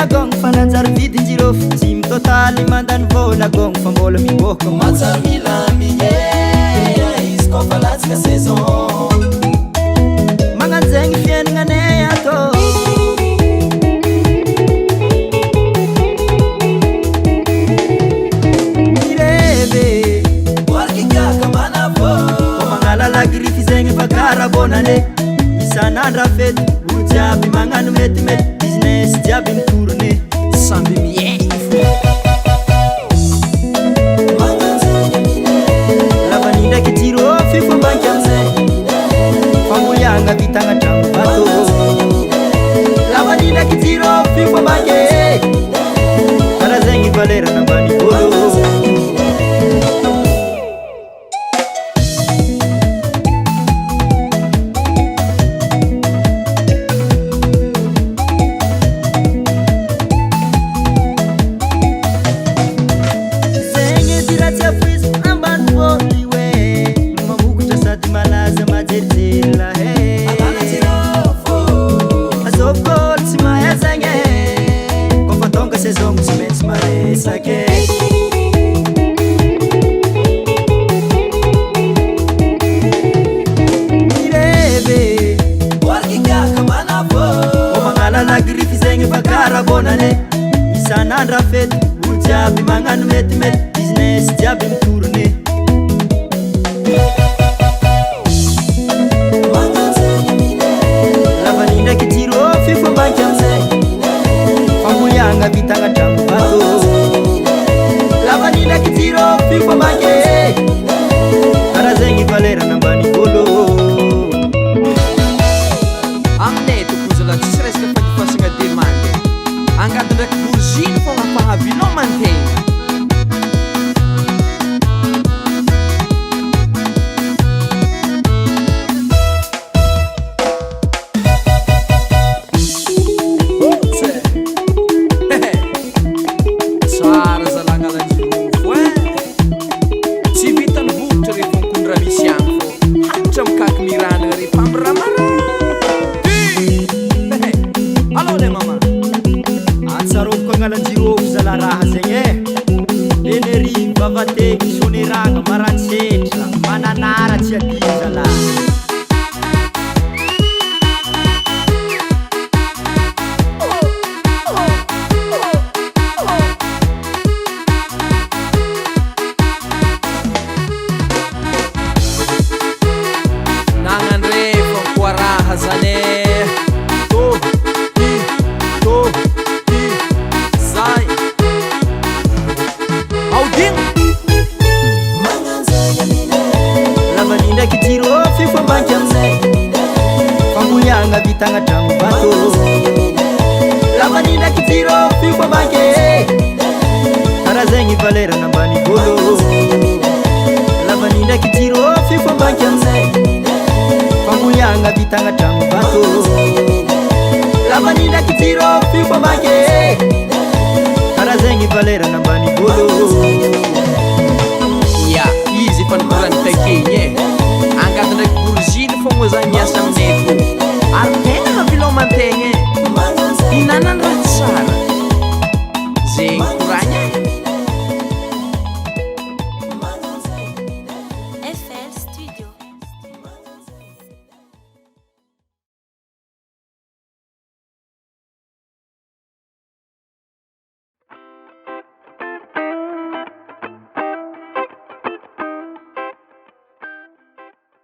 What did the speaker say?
nagong fananjary vidinjiro Jim totaly mandany vola-gong fa mbola miboaka matsara milamigny izy kofa latsaka saison magnanjegny fiainagnanay atô mirevy boarikikaka manavo ko magnalalaky rify zegny fa karabonane isan'andra fety olo jiaby magnano metimety business jiaby mitourne samby miaigny lavan'indraiky jiro fifombanky amizay famboyagna vitagna tragno bato lavan'indraiky jiro fifombanky kara zegny valerana ambany olo isan'andra fety olo jiaby magnano metimety business jiaby mitourne lavan'indraiky jiro fifombanky amizay famboyagna vitagna tragno bato lavan'indraiky jiro fifombanky kara zegny valerana ambany olo aminay tokozala tsisy resaka fagifasagna demande angady ndraiky bourgine fogna fahavilao mantegna tsara zalagnalanjirofo tsy vitany vokatra rehefa mikondra misy agny fô hatra mikaky mirana rehefa amiramara allô le mama atsaroko agnalanjirofo zala raha zegny lenery vavategny soneragna maratsetra mananara tsy adio zala nagnandre fankoa raha zane zay audino lavan'indraiky jiro fifombanky amizay famboyagna vitagna tragno bato lavan'indraiky jiro fifombanky kara zegny valerana ambany olo lavan'indraiky jiro fifombanky amizay famboyagna vitagna tragno bato